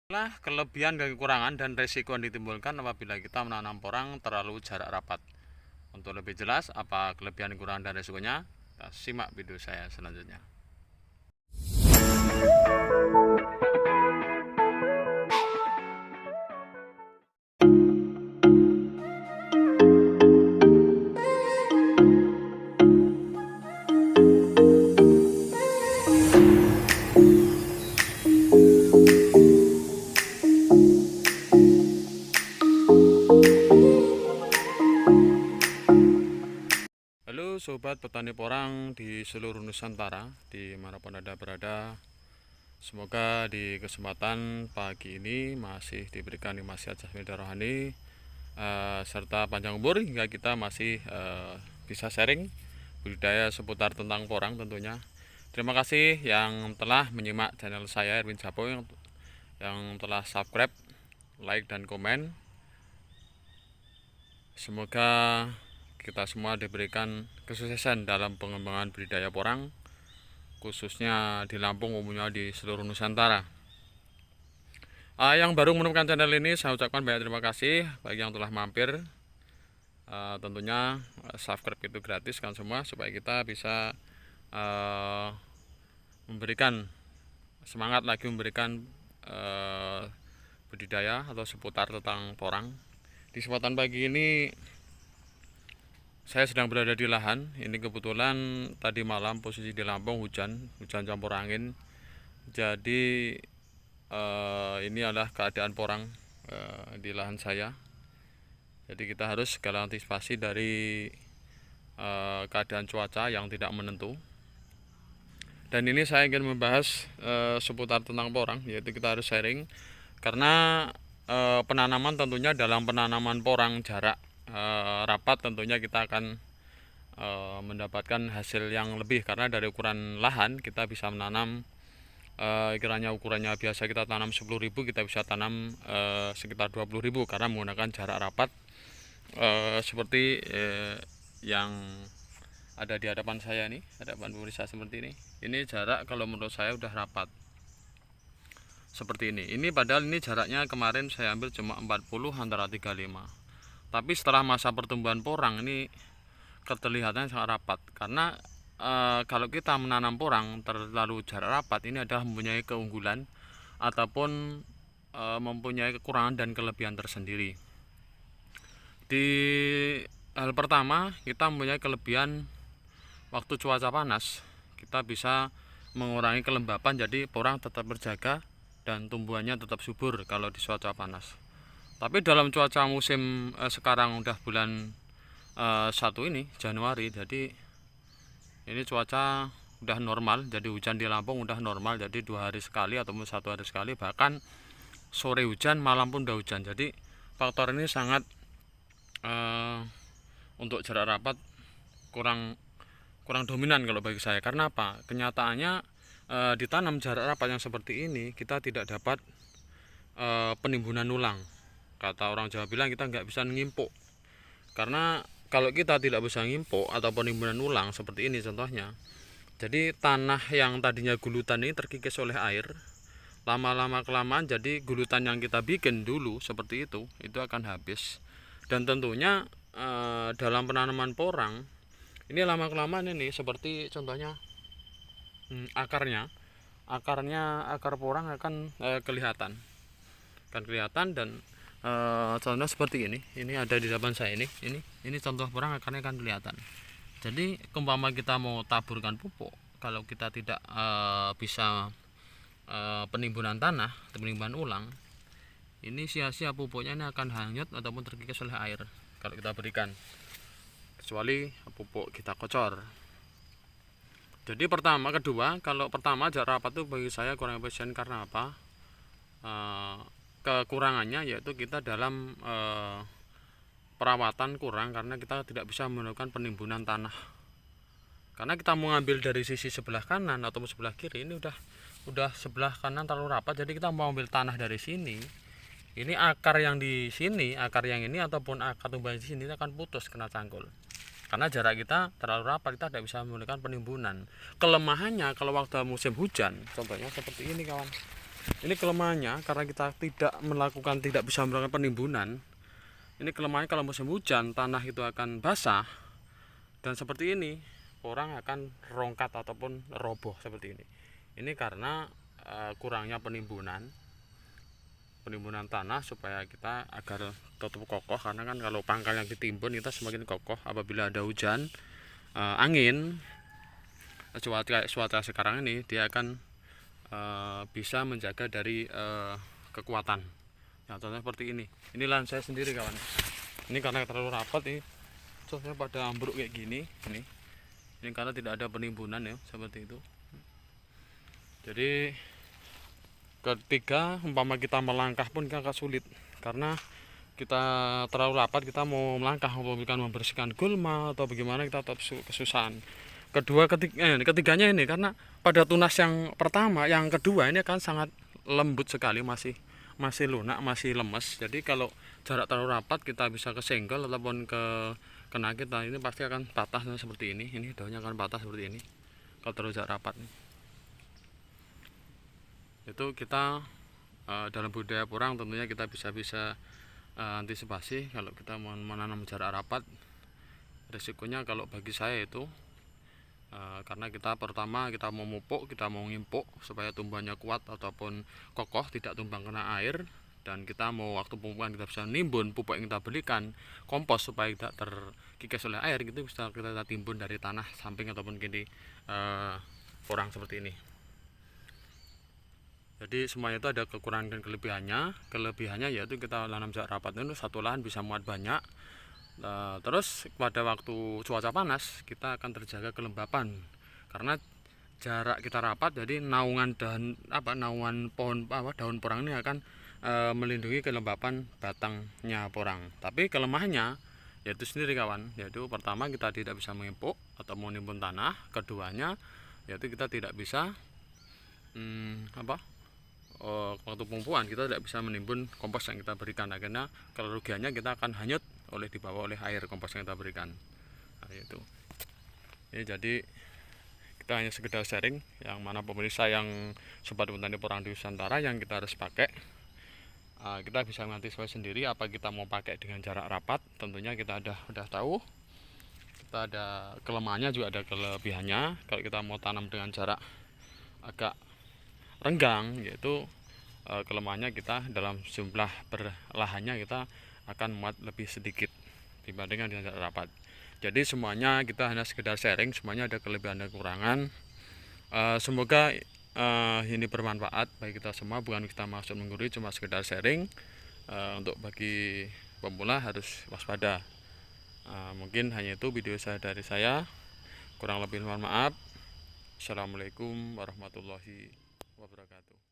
Inilah kelebihan dan kekurangan dan resiko yang ditimbulkan apabila kita menanam porang terlalu jarak rapat. Untuk lebih jelas apa kelebihan, kekurangan, dan resikonya, kita simak video saya selanjutnya. Halo sobat petani porang di seluruh Nusantara, dimanapun Anda berada. Semoga di kesempatan pagi ini masih diberikan nikmat jasmani dan rohani, serta panjang umur hingga kita masih bisa sharing budidaya seputar tentang porang tentunya. Terima kasih yang telah menyimak channel saya Erwin Japo, yang telah subscribe, like, dan komen. Semoga kita semua diberikan kesuksesan dalam pengembangan budidaya porang, khususnya di Lampung, umumnya di seluruh Nusantara. Yang baru menemukan channel ini, saya ucapkan banyak terima kasih bagi yang telah mampir. Tentunya subscribe itu gratis kan semua, supaya kita bisa memberikan semangat lagi, memberikan budidaya atau seputar tentang porang. Di kesempatan pagi ini saya sedang berada di lahan. Ini kebetulan tadi malam posisi di Lampung hujan campur angin. Jadi ini adalah keadaan porang di lahan saya. Jadi kita harus segala antisipasi dari keadaan cuaca yang tidak menentu. Dan ini saya ingin membahas seputar tentang porang, yaitu kita harus sharing karena penanaman tentunya dalam penanaman porang jarak rapat tentunya kita akan mendapatkan hasil yang lebih, karena dari ukuran lahan kita bisa menanam kiranya ukurannya biasa kita tanam 10.000, kita bisa tanam sekitar 20.000 karena menggunakan jarak rapat seperti yang ada di hadapan saya nih, hadapan pemirsa seperti ini. Ini jarak kalau menurut saya udah rapat seperti ini. Ini padahal ini jaraknya kemarin saya ambil cuma 40 antara 35. Tapi setelah masa pertumbuhan porang ini keterlihatannya sangat rapat, karena kalau kita menanam porang terlalu jarak rapat ini adalah mempunyai keunggulan ataupun mempunyai kekurangan dan kelebihan tersendiri. Di hal pertama, kita mempunyai kelebihan waktu cuaca panas, kita bisa mengurangi kelembapan, jadi porang tetap terjaga dan tumbuhannya tetap subur kalau di cuaca panas. Tapi dalam cuaca musim sekarang udah bulan 1 ini Januari, jadi ini cuaca udah normal, jadi hujan di Lampung udah normal, jadi 2 hari sekali ataupun 1 hari sekali, bahkan sore hujan, malam pun udah hujan. Jadi faktor ini sangat untuk jarak rapat kurang dominan kalau bagi saya. Karena apa? Kenyataannya ditanam jarak rapat yang seperti ini kita tidak dapat penimbunan ulang. Kata orang Jawa bilang kita nggak bisa ngimpuk, karena kalau kita tidak bisa ngimpuk atau penimbunan ulang seperti ini contohnya, jadi tanah yang tadinya gulutan ini terkikis oleh air, lama-lama kelamaan jadi gulutan yang kita bikin dulu seperti itu akan habis. Dan tentunya dalam penanaman porang ini lama kelamaan ini seperti contohnya akar porang akan kelihatan dan contoh seperti ini ada di depan saya ini contoh porang akarnya akan kelihatan. Jadi umpama kita mau taburkan pupuk, kalau kita tidak bisa penimbunan tanah atau penimbunan ulang, ini sia-sia pupuknya ini akan hanyut ataupun terkikis oleh air kalau kita berikan, kecuali pupuk kita kocor. Jadi kedua, kalau pertama jarak rapat itu bagi saya kurang efisien. Karena apa? Kekurangannya yaitu kita dalam perawatan kurang, karena kita tidak bisa melakukan penimbunan tanah. Karena kita mau ngambil dari sisi sebelah kanan atau sebelah kiri, ini udah sebelah kanan terlalu rapat, jadi kita mau ambil tanah dari sini. Ini akar yang di sini, akar yang ini ataupun akar tumbuhan di sini akan putus kena cangkul. Karena jarak kita terlalu rapat, kita tidak bisa melakukan penimbunan. Kelemahannya kalau waktu musim hujan, contohnya seperti ini kawan. Ini kelemahannya karena kita tidak bisa melakukan penimbunan. Ini kelemahannya kalau musim hujan tanah itu akan basah dan seperti ini porang akan rongkat ataupun roboh seperti ini. Ini karena kurangnya penimbunan tanah supaya kita agar tetap kokoh, karena kan kalau pangkal yang ditimbun kita semakin kokoh apabila ada hujan angin. Cuaca sekarang ini dia akan bisa menjaga dari kekuatan. Nah, contohnya seperti ini. Ini lahan saya sendiri kawan. Ini karena terlalu rapat ini, contohnya pada ambruk kayak gini. Ini karena tidak ada penimbunan ya, seperti itu. Jadi ketika umpama kita melangkah pun agak sulit karena kita terlalu rapat. Kita mau melangkah membersihkan gulma atau bagaimana, kita tetap kesusahan. Ketiganya ini karena pada tunas yang pertama, yang kedua ini kan sangat lembut sekali, masih lunak, masih lemes. Jadi kalau jarak terlalu rapat kita bisa kesenggol ataupun kena kita, ini pasti akan patah seperti ini. Ini daunnya akan patah seperti ini kalau terlalu jarak rapat. Itu kita dalam budaya porang tentunya kita bisa antisipasi kalau kita menanam jarak rapat. Risikonya kalau bagi saya itu karena kita pertama kita mau mupuk, kita mau ngimpuk supaya tumbuhannya kuat ataupun kokoh, tidak tumbang kena air. Dan kita mau waktu pemupukan kita bisa nimbun pupuk yang kita belikan, kompos supaya tidak terkikis oleh air, gitu bisa kita timbun dari tanah samping ataupun kini porang seperti ini. Jadi semuanya itu ada kekurangan dan kelebihannya. Kelebihannya yaitu kita nanam jarak rapat itu satu lahan bisa muat banyak. Terus pada waktu cuaca panas kita akan terjaga kelembapan karena jarak kita rapat. Jadi naungan daun porang ini akan melindungi kelembapan batangnya porang. Tapi kelemahannya yaitu sendiri kawan, yaitu pertama kita tidak bisa mengimpuk atau menimbun tanah. Keduanya yaitu kita tidak bisa waktu pemupukan kita tidak bisa menimbun kompos yang kita berikan. Akhirnya kerugiannya kita akan hanyut dibawa oleh air kompos yang kita berikan. Nah, itu ya, jadi kita hanya sekedar sharing yang mana pemirsa yang sempat petani porang di Nusantara yang kita harus pakai. Kita bisa mengantisipasi sendiri apa kita mau pakai dengan jarak rapat. Tentunya kita udah tahu kita ada kelemahannya juga ada kelebihannya. Kalau kita mau tanam dengan jarak agak renggang, yaitu kelemahannya kita dalam jumlah berlahannya kita akan muat lebih sedikit dibandingkan dengan jarak rapat. Jadi semuanya kita hanya sekedar sharing, semuanya ada kelebihan dan kekurangan. Semoga ini bermanfaat bagi kita semua, bukan kita maksud menggurui, cuma sekedar sharing. Untuk bagi pemula harus waspada. Mungkin hanya itu video dari saya, kurang lebih mohon maaf. Assalamualaikum warahmatullahi wabarakatuh.